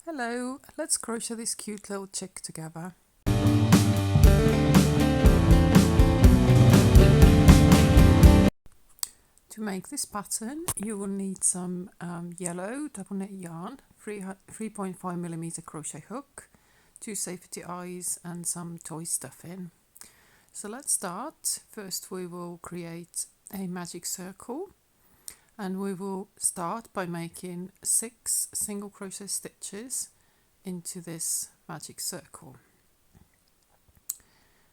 Hello, let's crochet this cute little chick together. To make this pattern you will need some yellow double knit yarn, 3.5mm crochet hook, 2 safety eyes and some toy stuffing. So let's start. First we will create a magic circle and we will start by making 6 single crochet stitches into this magic circle.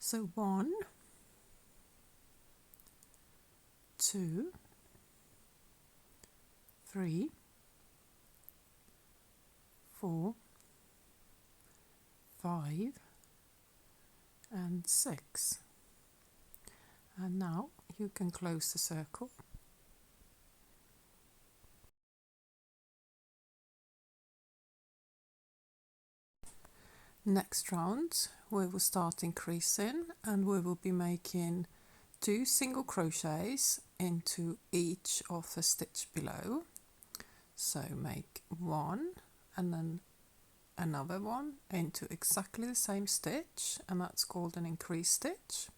So 1, 2, 3, 4, 5 and 6, and now you can close the circle. Next round we will start increasing and we will be making 2 single crochets into each of the stitch below. So make 1 and then another one into exactly the same stitch, and that's called an increase stitch.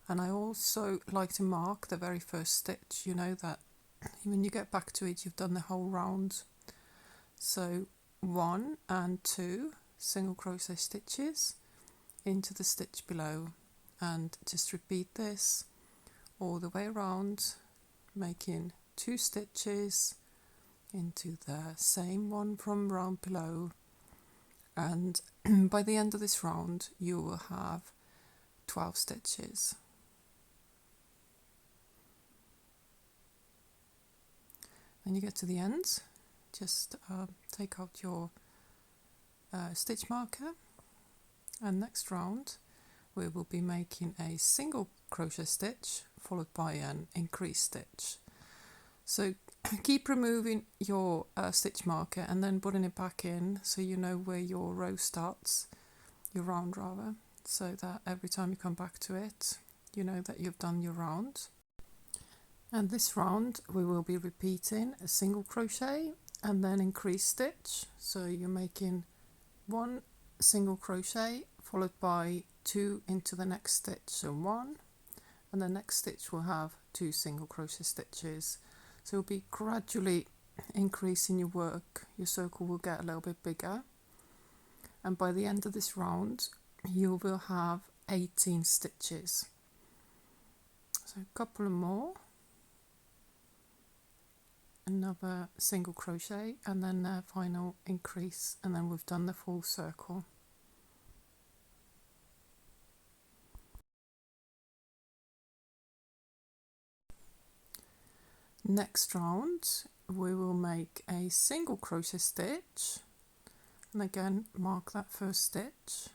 And I also like to mark the very first stitch, you know that when you get back to it you've done the whole round. So 1 and 2 single crochet stitches into the stitch below, and just repeat this all the way around, making 2 stitches into the same one from round below, and by the end of this round you will have 12 stitches. When you get to the end, just take out your stitch marker, and next round we will be making a single crochet stitch followed by an increase stitch. So keep removing your stitch marker and then putting it back in so you know where your row starts, your round rather, so that every time you come back to it you know that you've done your round. And this round we will be repeating a single crochet and then increase stitch, so you're making 1 single crochet followed by 2 into the next stitch, so 1, and the next stitch will have 2 single crochet stitches. So you'll be gradually increasing your work, your circle will get a little bit bigger, and by the end of this round you will have 18 stitches. So a couple of more, another single crochet and then a final increase, and then we've done the full circle. Next round we will make a single crochet stitch, and again mark that first stitch,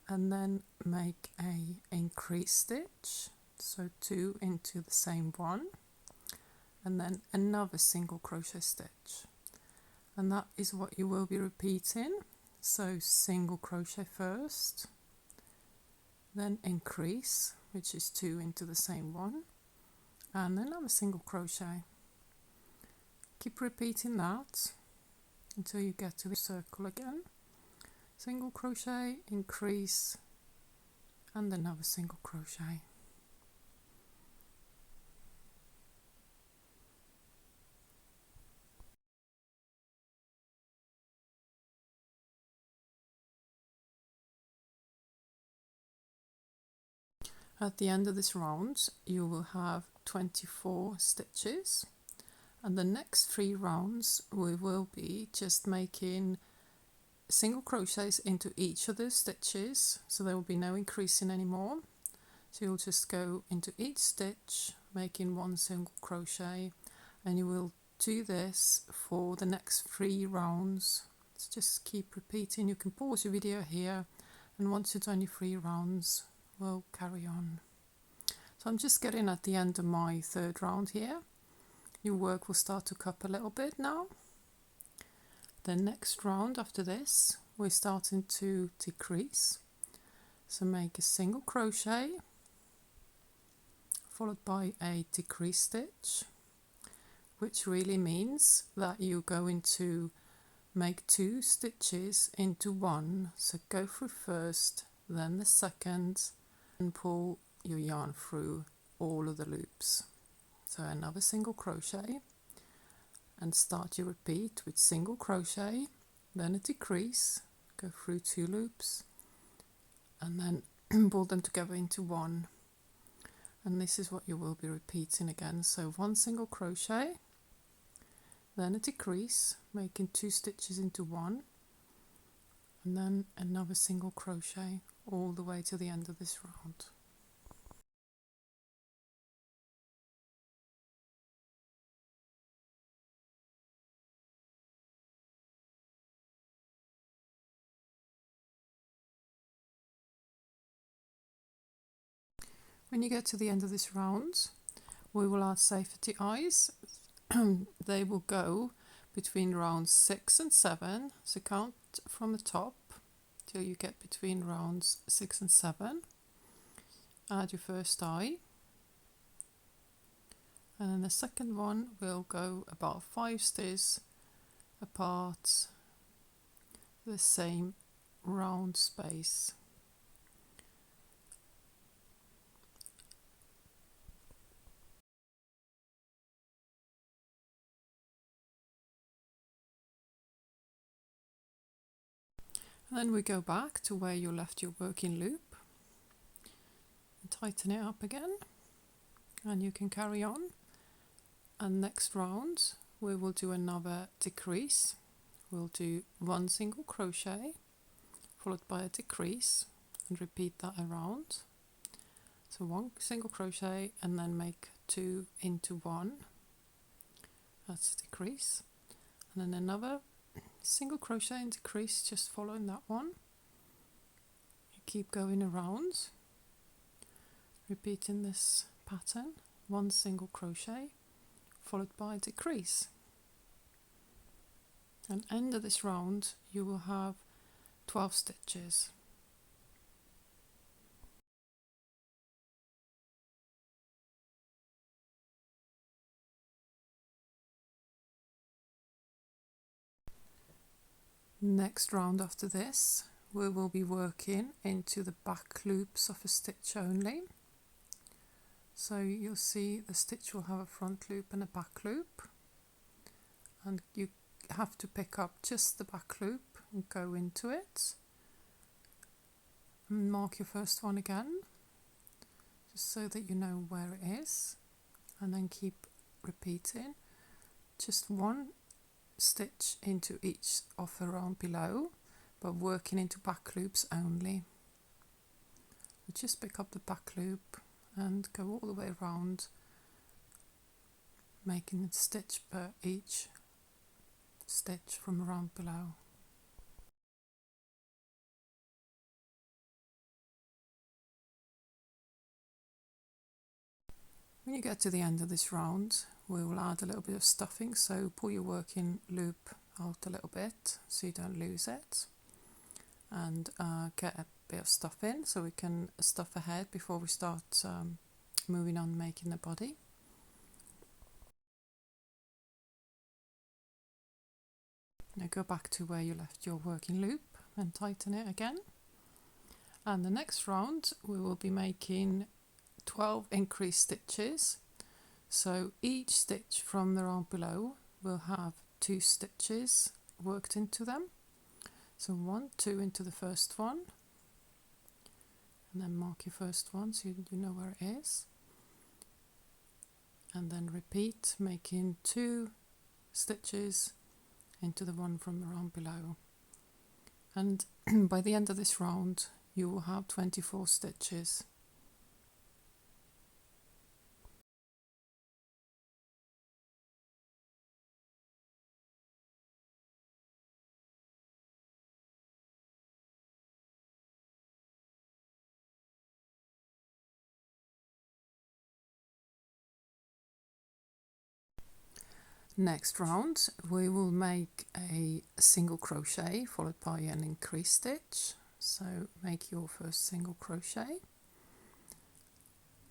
and then make a increase stitch, so 2 into the same one, and then another single crochet stitch, and that is what you will be repeating. So single crochet first, then increase, which is 2 into the same one, and another single crochet. Keep repeating that until you get to the circle again. Single crochet, increase, and another single crochet. At the end of this round you will have 24 stitches, and the next 3 rounds we will be just making single crochets into each of those stitches, so there will be no increasing anymore. So you'll just go into each stitch making 1 single crochet, and you will do this for the next 3 rounds. So just keep repeating. You can pause your video here, and once you've done your 3 rounds we'll carry on. So I'm just getting at the end of my 3rd round here. Your work will start to cup a little bit now. The next round after this we're starting to decrease, so make a single crochet followed by a decrease stitch, which really means that you go into make 2 stitches into one, so go through first, then the second, and pull your yarn through all of the loops. So another single crochet, and start your repeat with single crochet, then a decrease, go through 2 loops, and then pull them together into one. And this is what you will be repeating again. So 1 single crochet, then a decrease, making 2 stitches into one, and then another single crochet all the way to the end of this round. When you get to the end of this round, we will add safety eyes. They will go between rounds 6 and 7, so count from the top till you get between rounds 6 and 7. Add your first eye, and then the second one will go about 5 stitches apart, the same round space. And then we go back to where you left your working loop and tighten it up again, and you can carry on. And next round we will do another decrease. We'll do 1 single crochet followed by a decrease and repeat that around. So 1 single crochet and then make 2 into 1, that's a decrease, and then another single crochet and decrease just following that one. You keep going around, repeating this pattern, 1 single crochet followed by a decrease. And end of this round you will have 12 stitches. Next round after this we will be working into the back loops of a stitch only. So you'll see the stitch will have a front loop and a back loop, and you have to pick up just the back loop and go into it and mark your first one again just so that you know where it is, and then keep repeating just 1 stitch into each of the round below, but working into back loops only. Just pick up the back loop and go all the way around, making a stitch per each stitch from around below. When you get to the end of this round, we will add a little bit of stuffing, so pull your working loop out a little bit so you don't lose it, and get a bit of stuff in so we can stuff ahead before we start moving on making the body. Now go back to where you left your working loop and tighten it again. And the next round we will be making 12 increased stitches, so each stitch from the round below will have 2 stitches worked into them. So 1, 2 into the first one, and then mark your first one so you know where it is, and then repeat, making 2 stitches into the one from the round below. And by the end of this round you will have 24 stitches. Next round we will make a single crochet followed by an increased stitch. So make your first single crochet,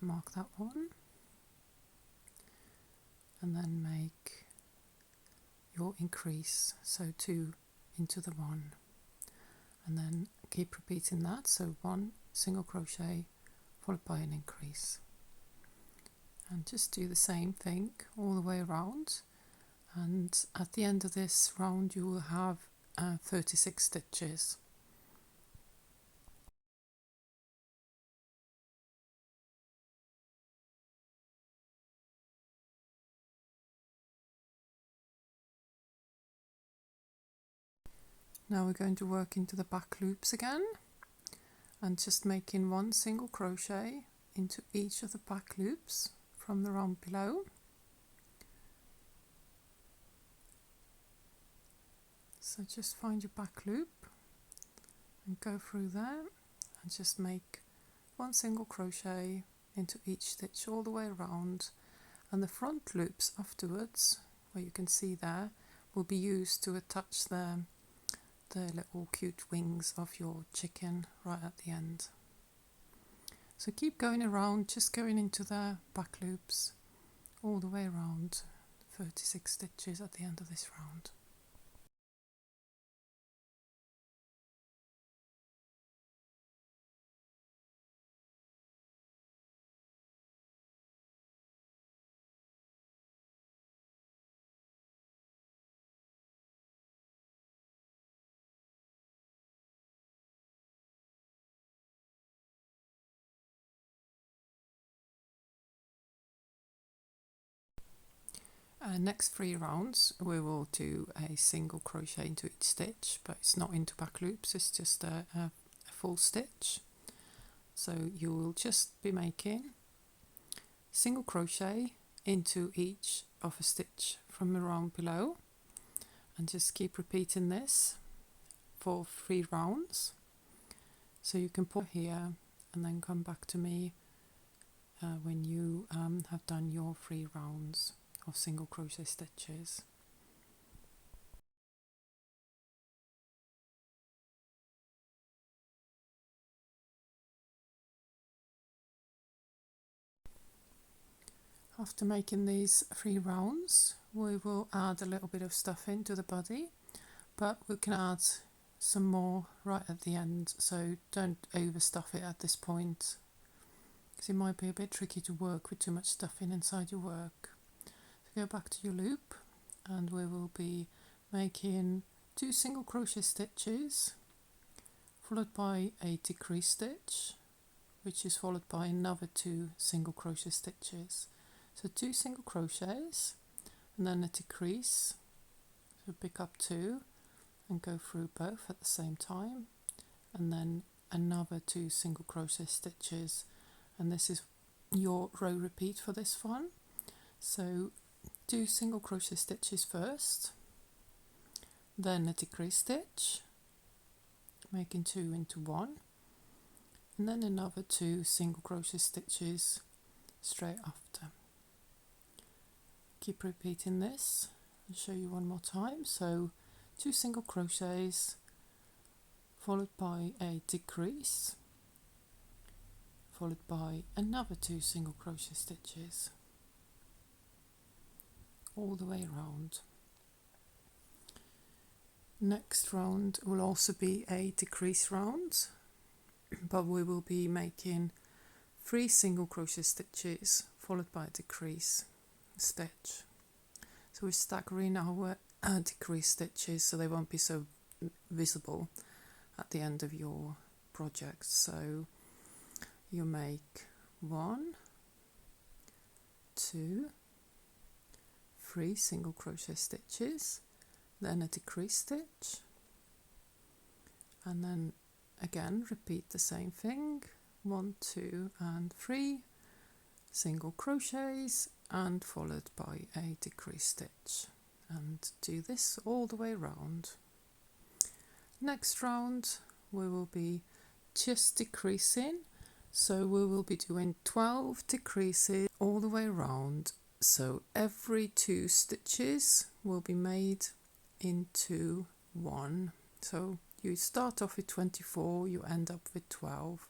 mark that one, and then make your increase, so 2 into the one, and then keep repeating that. So 1 single crochet followed by an increase, and just do the same thing all the way around, and at the end of this round you will have 36 stitches. Now we're going to work into the back loops again, and just making 1 single crochet into each of the back loops from the round below. So just find your back loop and go through there and just make 1 single crochet into each stitch all the way around, and the front loops afterwards, where you can see there, will be used to attach the little cute wings of your chicken right at the end. So keep going around, just going into the back loops all the way around, 36 stitches at the end of this round. Next 3 rounds we will do a single crochet into each stitch, but it's not into back loops, it's just a full stitch. So you will just be making single crochet into each of a stitch from the round below, and just keep repeating this for 3 rounds. So you can pause here and then come back to me when you have done your 3 rounds of single crochet stitches. After making these 3 rounds, we will add a little bit of stuffing to the body, but we can add some more right at the end, so don't overstuff it at this point, because it might be a bit tricky to work with too much stuffing inside your work. So go back to your loop, and we will be making 2 single crochet stitches followed by a decrease stitch, which is followed by another 2 single crochet stitches. So 2 single crochets and then a decrease, so pick up 2 and go through both at the same time, and then another 2 single crochet stitches, and this is your row repeat for this one. So 2 single crochet stitches first, then a decrease stitch, making 2 into 1, and then another 2 single crochet stitches straight after. Keep repeating this. I'll show you one more time. So 2 single crochets followed by a decrease, followed by another 2 single crochet stitches all the way around. Next round will also be a decrease round, but we will be making 3 single crochet stitches followed by a decrease stitch. So we're staggering our decrease stitches so they won't be so visible at the end of your project. So you make 1, 2, 3 single crochet stitches, then a decrease stitch, and then again repeat the same thing, 1, 2 and 3 single crochets, and followed by a decrease stitch, and do this all the way around. Next round we will be just decreasing, so we will be doing 12 decreases all the way around, so every 2 stitches will be made into 1. So you start off with 24, you end up with 12.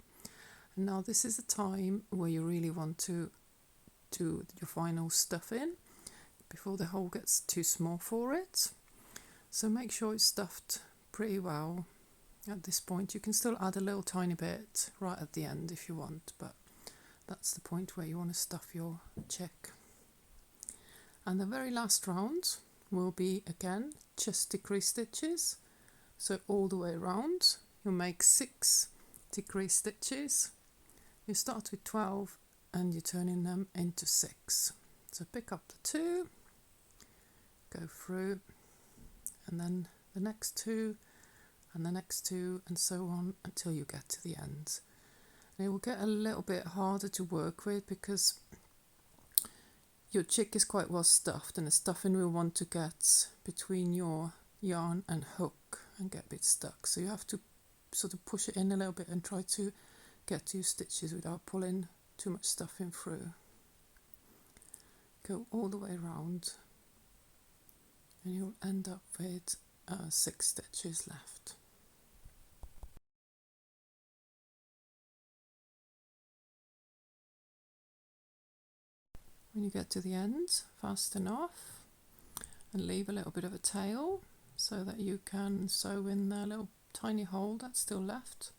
And now this is the time where you really want to do your final stuffing before the hole gets too small for it. So make sure it's stuffed pretty well at this point. You can still add a little tiny bit right at the end if you want, but that's the point where you want to stuff your chick. And the very last round will be again just decrease stitches, so all the way around you'll make 6 decrease stitches. You start with 12 and you're turning them into 6. So pick up the 2, go through, and then the next 2 and the next 2, and so on until you get to the end. And it will get a little bit harder to work with because your chick is quite well stuffed, and the stuffing will want to get between your yarn and hook and get a bit stuck. So you have to sort of push it in a little bit and try to get to your stitches without pulling too much stuffing through. Go all the way around and you'll end up with 6 stitches left. When you get to the end, fasten off and leave a little bit of a tail so that you can sew in the little tiny hole that's still left.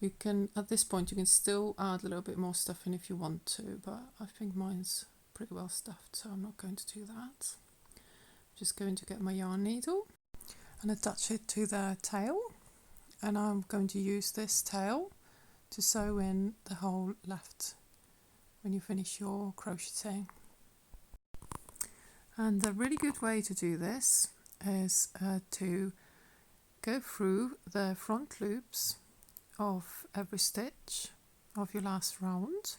You can, at this point, you can still add a little bit more stuffing if you want to, but I think mine's pretty well stuffed, so I'm not going to do that. I'm just going to get my yarn needle and attach it to the tail, and I'm going to use this tail to sew in the hole left when you finish your crocheting. And a really good way to do this is to go through the front loops of every stitch of your last round.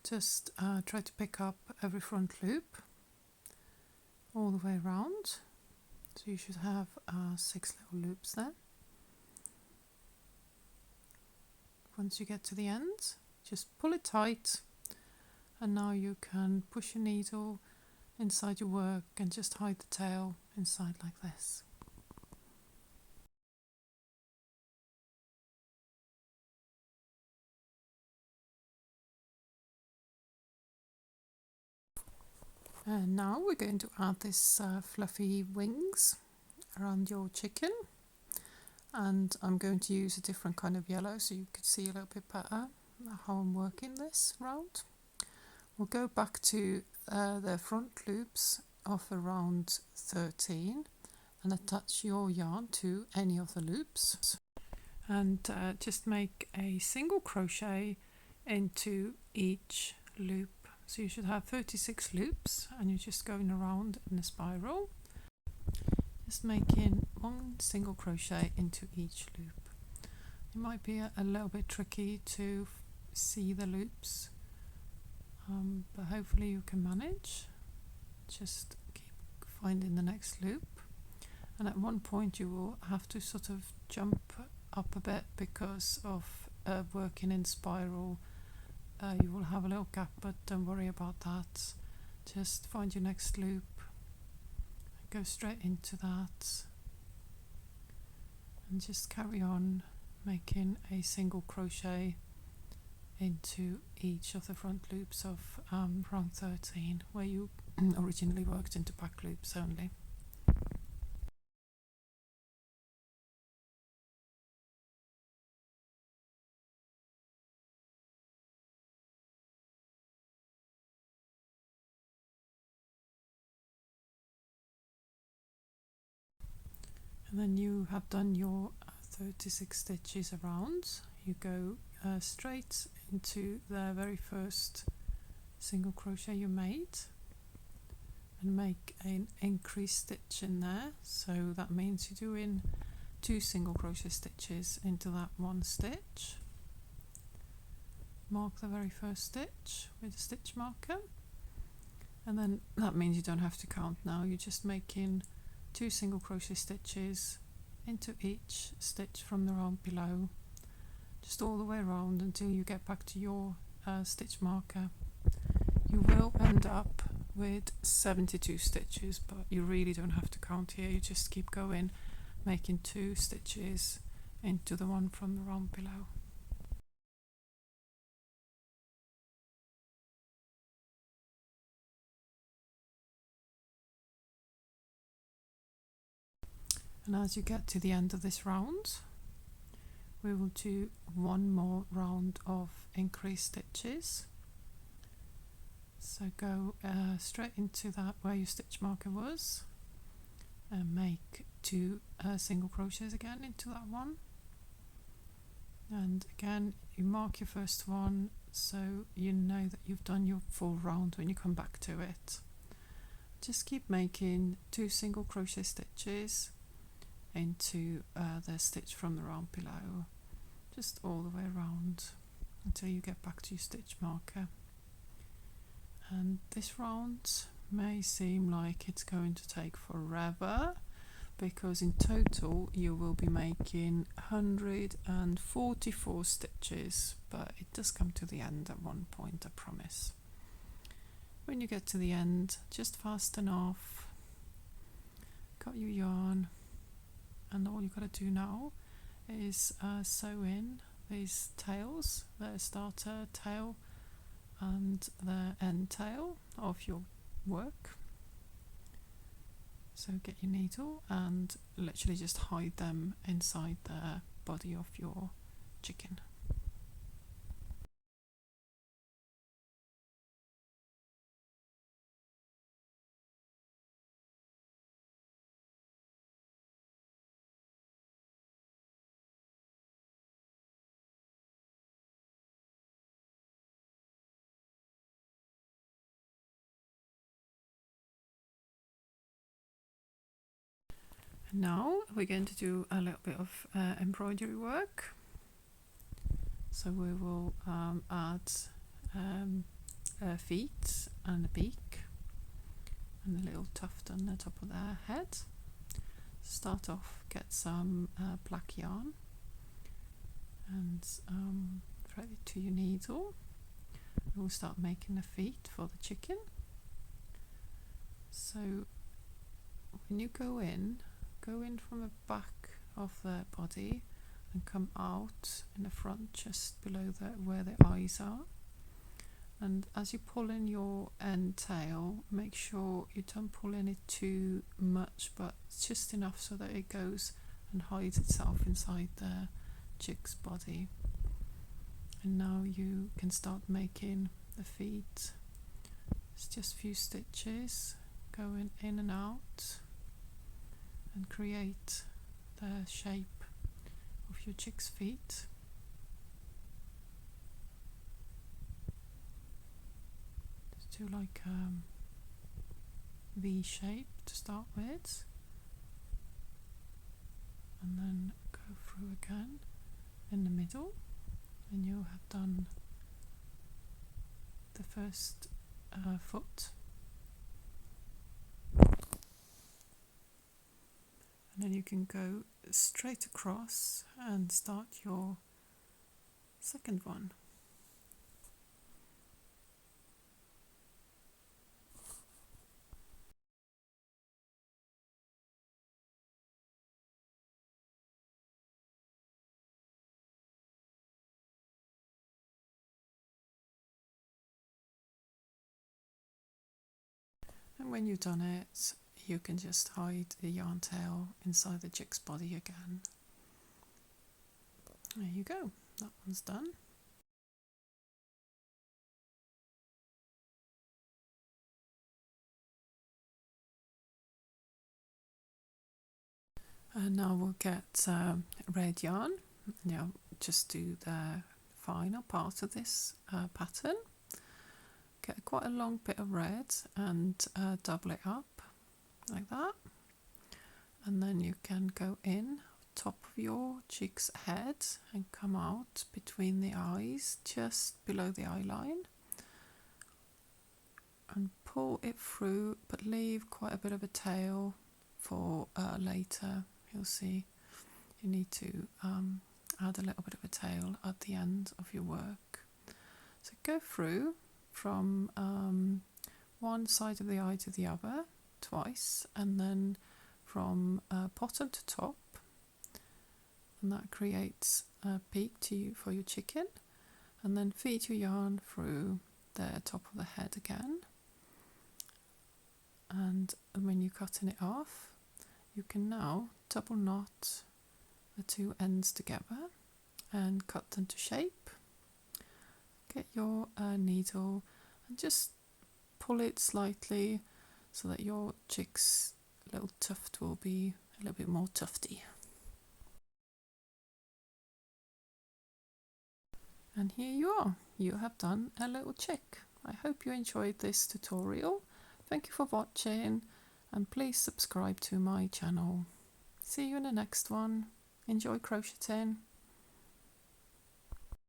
Just try to pick up every front loop all the way around. So you should have 6 little loops there. Once you get to the end, just pull it tight, and now you can push your needle inside your work and just hide the tail inside like this. And now we're going to add this fluffy wings around your chicken, and I'm going to use a different kind of yellow so you can see a little bit better how I'm working this round. We'll go back to the front loops of around 13 and attach your yarn to any of the loops, and just make a single crochet into each loop. So you should have 36 loops, and you're just going around in a spiral, just making 1 single crochet into each loop. It might be a little bit tricky to see the loops, but hopefully you can manage. Just keep finding the next loop, and at one point you will have to sort of jump up a bit because of working in spiral. You will have a little gap, but don't worry about that. Just find your next loop, go straight into that, and just carry on making a single crochet into each of the front loops of round 13, where you originally worked into back loops only. And then you have done your 36 stitches around. You go straight into the very first single crochet you made and make an increase stitch in there. So that means you're doing 2 single crochet stitches into that 1 stitch. Mark the very first stitch with a stitch marker, and then that means you don't have to count now. You're just making 2 single crochet stitches into each stitch from the round below, just all the way around until you get back to your stitch marker. You will end up with 72 stitches, but you really don't have to count here. You just keep going, making 2 stitches into the one from the round below. And as you get to the end of this round, we will do one more round of increased stitches. So go straight into that where your stitch marker was and make 2 single crochets again into that one. And again, you mark your first one so you know that you've done your full round when you come back to it. Just keep making 2 single crochet stitches into the stitch from the round below, just all the way around until you get back to your stitch marker. And this round may seem like it's going to take forever, because in total you will be making 144 stitches, but it does come to the end at one point, I promise. When you get to the end, just fasten off, cut your yarn, and all you've got to do now is sew in these tails, the starter tail and the end tail of your work. So get your needle and literally just hide them inside the body of your chicken. And now we're going to do a little bit of embroidery work. So we will add feet and a beak and a little tuft on the top of their head. Start off, get some black yarn and thread it to your needle. We'll start making the feet for the chicken. So when you go in from the back of their body and come out in the front just below where the eyes are. And as you pull in your end tail, make sure you don't pull in it too much, but just enough so that it goes and hides itself inside the chick's body. And now you can start making the feet. It's just a few stitches going in and out and create the shape of your chick's feet. Just do like a V shape to start with, and then go through again in the middle, and you'll have done the first foot. And then you can go straight across and start your second one. And when you've done it, you can just hide the yarn tail inside the chick's body again. There you go, that one's done. And now we'll get red yarn. Now just do the final part of this pattern. Get quite a long bit of red and double it up like that. And then you can go in top of your chick's head and come out between the eyes, just below the eye line. And pull it through, but leave quite a bit of a tail for later. You'll see you need to add a little bit of a tail at the end of your work. So go through from one side of the eye to the other twice, and then from bottom to top, and that creates a peak for your chicken. And then feed your yarn through the top of the head again, and when you're cutting it off, you can now double knot the two ends together and cut them to shape. Get your needle and just pull it slightly so that your chick's little tuft will be a little bit more tufty. And here you are, you have done a little chick. I hope you enjoyed this tutorial. Thank you for watching and please subscribe to my channel. See you in the next one. Enjoy crocheting.